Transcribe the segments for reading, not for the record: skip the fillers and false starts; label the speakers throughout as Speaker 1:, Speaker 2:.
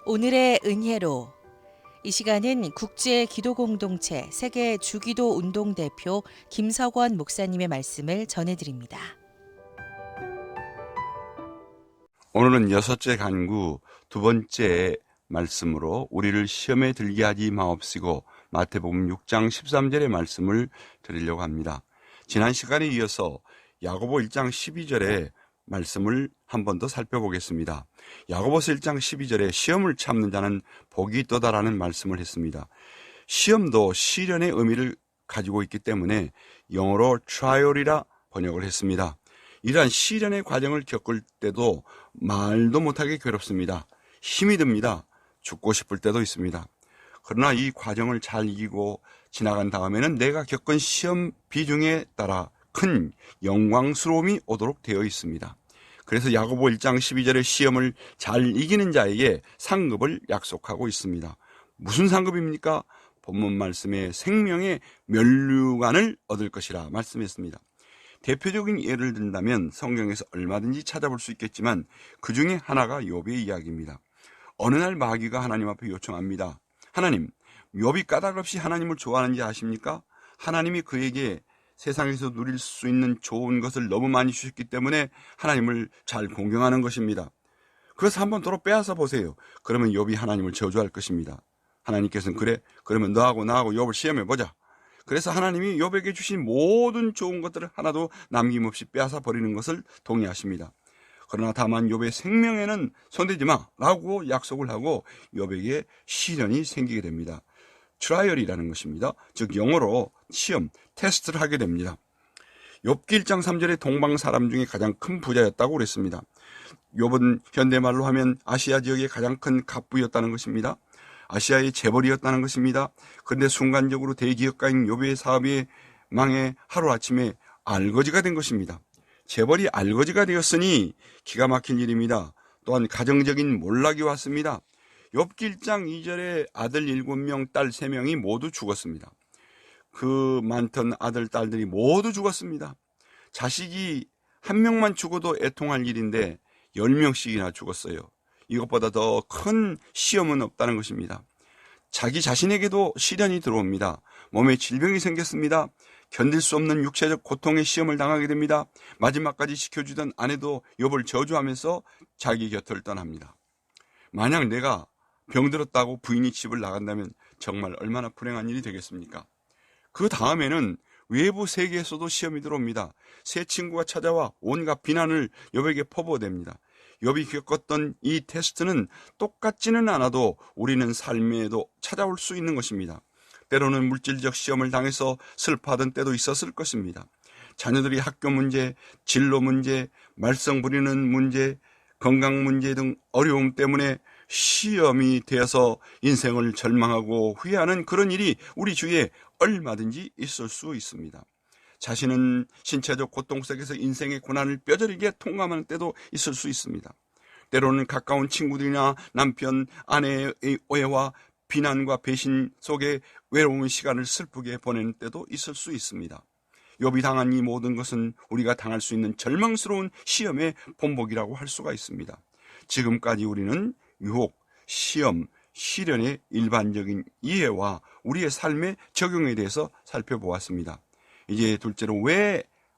Speaker 1: 오늘의 은혜로 이 시간은 국제 기도 공동체 세계 주기도 운동 대표 김석원 목사님의 말씀을 전해드립니다.
Speaker 2: 오늘은 여섯째 간구 두 번째 말씀으로 우리를 시험에 들게 하지 마옵시고 마태복음 6장 13절의 말씀을 드리려고 합니다. 지난 시간에 이어서 야고보 1장 12절의 말씀을 한 번 더 살펴보겠습니다. 야고보서 1장 12절에 시험을 참는 자는 복이 있도다라는 말씀을 했습니다. 시험도 시련의 의미를 가지고 있기 때문에 영어로 trial이라 번역을 했습니다. 이러한 시련의 과정을 겪을 때도 말도 못하게 괴롭습니다. 힘이 듭니다. 죽고 싶을 때도 있습니다. 그러나 이 과정을 잘 이기고 지나간 다음에는 내가 겪은 시험 비중에 따라 큰 영광스러움이 오도록 되어 있습니다. 그래서 야고보 1장 12절의 시험을 잘 이기는 자에게 상급을 약속하고 있습니다. 무슨 상급입니까? 본문 말씀에 생명의 면류관을 얻을 것이라 말씀했습니다. 대표적인 예를 든다면 성경에서 얼마든지 찾아볼 수 있겠지만 그 중에 하나가 욥의 이야기입니다. 어느 날 마귀가 하나님 앞에 요청합니다. 하나님, 욥이 까닭없이 하나님을 좋아하는지 아십니까? 하나님이 그에게 세상에서 누릴 수 있는 좋은 것을 너무 많이 주셨기 때문에 하나님을 잘 공경하는 것입니다. 그래서 한번 도로 빼앗아 보세요. 그러면 욥이 하나님을 저주할 것입니다. 하나님께서는 그래? 그러면 너하고 나하고 욥을 시험해 보자. 그래서 하나님이 욥에게 주신 모든 좋은 것들을 하나도 남김없이 빼앗아 버리는 것을 동의하십니다. 그러나 다만 욥의 생명에는 손대지 마라고 약속을 하고 욥에게 시련이 생기게 됩니다. 트라이얼이라는 것입니다. 즉 영어로 시험, 테스트를 하게 됩니다. 욥기 1장 3절에 동방 사람 중에 가장 큰 부자였다고 그랬습니다. 욥은 현대말로 하면 아시아 지역의 가장 큰 갑부였다는 것입니다. 아시아의 재벌이었다는 것입니다. 그런데 순간적으로 대기업가인 욥의 사업이 망해 하루아침에 알거지가 된 것입니다. 재벌이 알거지가 되었으니 기가 막힌 일입니다. 또한 가정적인 몰락이 왔습니다. 욥기 1장 2절에 아들 7명, 딸 3명이 모두 죽었습니다. 그 많던 아들, 딸들이 모두 죽었습니다. 자식이 한 명만 죽어도 애통할 일인데 10명씩이나 죽었어요. 이것보다 더 큰 시험은 없다는 것입니다. 자기 자신에게도 시련이 들어옵니다. 몸에 질병이 생겼습니다. 견딜 수 없는 육체적 고통의 시험을 당하게 됩니다. 마지막까지 지켜주던 아내도 욥을 저주하면서 자기 곁을 떠납니다. 만약 내가 병들었다고 부인이 집을 나간다면 정말 얼마나 불행한 일이 되겠습니까? 그 다음에는 외부 세계에서도 시험이 들어옵니다. 새 친구가 찾아와 온갖 비난을 욥에게 퍼부어댑니다. 욥이 겪었던 이 테스트는 똑같지는 않아도 우리는 삶에도 찾아올 수 있는 것입니다. 때로는 물질적 시험을 당해서 슬퍼하던 때도 있었을 것입니다. 자녀들이 학교 문제, 진로 문제, 말썽 부리는 문제, 건강 문제 등 어려움 때문에 시험이 되어서 인생을 절망하고 후회하는 그런 일이 우리 주위에 얼마든지 있을 수 있습니다. 자신은 신체적 고통 속에서 인생의 고난을 뼈저리게 통감하는 때도 있을 수 있습니다. 때로는 가까운 친구들이나 남편, 아내의 오해와 비난과 배신 속에 외로운 시간을 슬프게 보내는 때도 있을 수 있습니다. 욥이 당한 이 모든 것은 우리가 당할 수 있는 절망스러운 시험의 본보기라고 할 수가 있습니다. 지금까지 우리는 유혹, 시험, 시련의 일반적인 이해와 우리의 삶의 적용에 대해서 살펴보았습니다. 이제 둘째로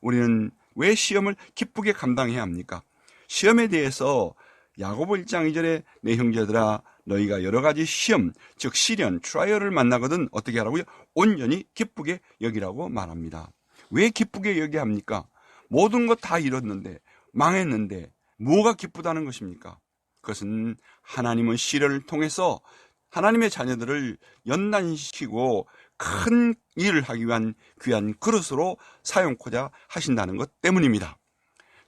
Speaker 2: 우리는 왜 시험을 기쁘게 감당해야 합니까? 시험에 대해서 야고보 1장 2절에 내 형제들아 너희가 여러 가지 시험, 즉 시련, 트라이얼을 만나거든 어떻게 하라고요? 온전히 기쁘게 여기라고 말합니다. 왜 기쁘게 여기야 합니까? 모든 것 다 잃었는데 망했는데 뭐가 기쁘다는 것입니까? 그것은 하나님은 시련을 통해서 하나님의 자녀들을 연단시키고 큰 일을 하기 위한 귀한 그릇으로 사용코자 하신다는 것 때문입니다.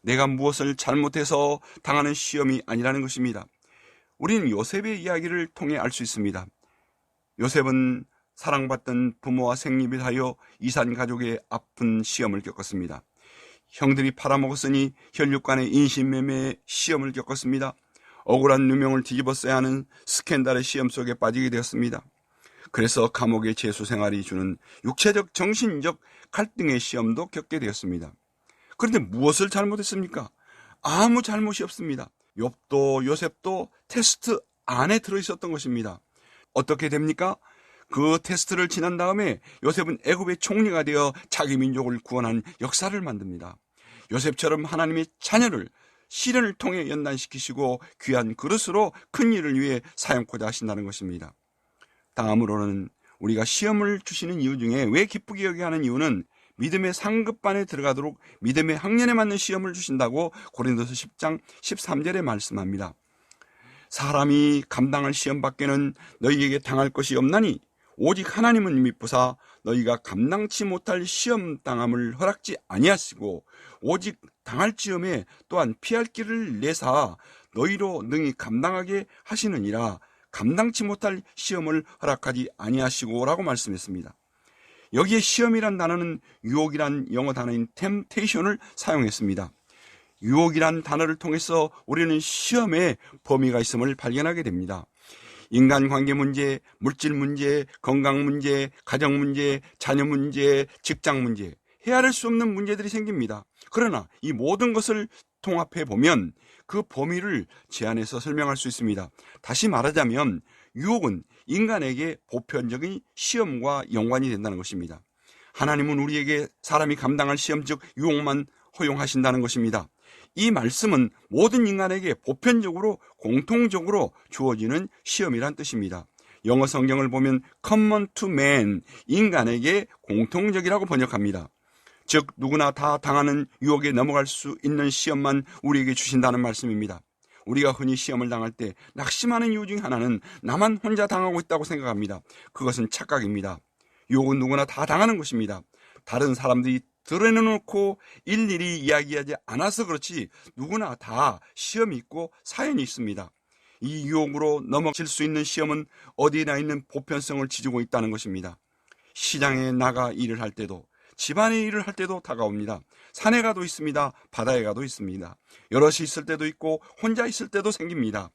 Speaker 2: 내가 무엇을 잘못해서 당하는 시험이 아니라는 것입니다. 우리는 요셉의 이야기를 통해 알 수 있습니다. 요셉은 사랑받던 부모와 생립을 하여 이산 가족의 아픈 시험을 겪었습니다. 형들이 팔아먹었으니 혈육간의 인신매매의 시험을 겪었습니다. 억울한 누명을 뒤집어 써야 하는 스캔들의 시험 속에 빠지게 되었습니다. 그래서 감옥의 재수 생활이 주는 육체적, 정신적 갈등의 시험도 겪게 되었습니다. 그런데 무엇을 잘못했습니까? 아무 잘못이 없습니다. 욥도 요셉도 테스트 안에 들어있었던 것입니다. 어떻게 됩니까? 그 테스트를 지난 다음에 요셉은 애굽의 총리가 되어 자기 민족을 구원한 역사를 만듭니다. 요셉처럼 하나님의 자녀를 시련을 통해 연단시키시고 귀한 그릇으로 큰 일을 위해 사용하고자 하신다는 것입니다. 다음으로는 우리가 시험을 주시는 이유 중에 왜 기쁘게 여기게 하는 이유는 믿음의 상급반에 들어가도록 믿음의 학년에 맞는 시험을 주신다고 고린도서 10장 13절에 말씀합니다. 사람이 감당할 시험 밖에는 너희에게 당할 것이 없나니 오직 하나님은 미쁘사 너희가 감당치 못할 시험 당함을 허락지 아니하시고 오직 당할지음에 또한 피할 길을 내사 너희로 능히 감당하게 하시느니라. 감당치 못할 시험을 허락하지 아니하시고 라고 말씀했습니다. 여기에 시험이란 단어는 유혹이란 영어 단어인 temptation을 사용했습니다. 유혹이란 단어를 통해서 우리는 시험의 범위가 있음을 발견하게 됩니다. 인간관계 문제, 물질 문제, 건강 문제, 가정 문제, 자녀 문제, 직장 문제, 헤아릴 수 없는 문제들이 생깁니다. 그러나 이 모든 것을 통합해 보면 그 범위를 제한해서 설명할 수 있습니다. 다시 말하자면 유혹은 인간에게 보편적인 시험과 연관이 된다는 것입니다. 하나님은 우리에게 사람이 감당할 시험, 즉 유혹만 허용하신다는 것입니다. 이 말씀은 모든 인간에게 보편적으로 공통적으로 주어지는 시험이란 뜻입니다. 영어 성경을 보면 common to man, 인간에게 공통적이라고 번역합니다. 즉 누구나 다 당하는 유혹에 넘어갈 수 있는 시험만 우리에게 주신다는 말씀입니다. 우리가 흔히 시험을 당할 때 낙심하는 이유 중 하나는 나만 혼자 당하고 있다고 생각합니다. 그것은 착각입니다. 유혹은 누구나 다 당하는 것입니다. 다른 사람들이 드러내놓고 일일이 이야기하지 않아서 그렇지 누구나 다 시험이 있고 사연이 있습니다. 이 유혹으로 넘어질 수 있는 시험은 어디나 있는 보편성을 지지고 있다는 것입니다. 시장에 나가 일을 할 때도, 집안의 일을 할 때도 다가옵니다. 산에 가도 있습니다. 바다에 가도 있습니다. 여럿이 있을 때도 있고 혼자 있을 때도 생깁니다.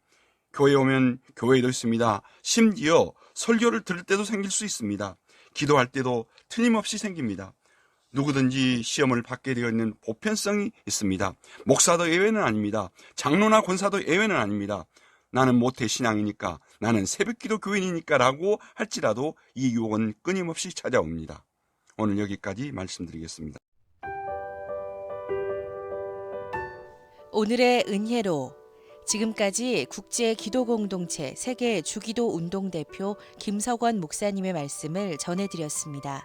Speaker 2: 교회에 오면 교회에도 있습니다. 심지어 설교를 들을 때도 생길 수 있습니다. 기도할 때도 틀림없이 생깁니다. 누구든지 시험을 받게 되어 있는 보편성이 있습니다. 목사도 예외는 아닙니다. 장로나 권사도 예외는 아닙니다. 나는 모태 신앙이니까, 나는 새벽기도 교인이니까 라고 할지라도 이 유혹은 끊임없이 찾아옵니다. 오늘 여기까지 말씀드리겠습니다.
Speaker 1: 오늘의 은혜로 지금까지 국제기도공동체 세계 주기도 운동 대표 김석원 목사님의 말씀을 전해드렸습니다.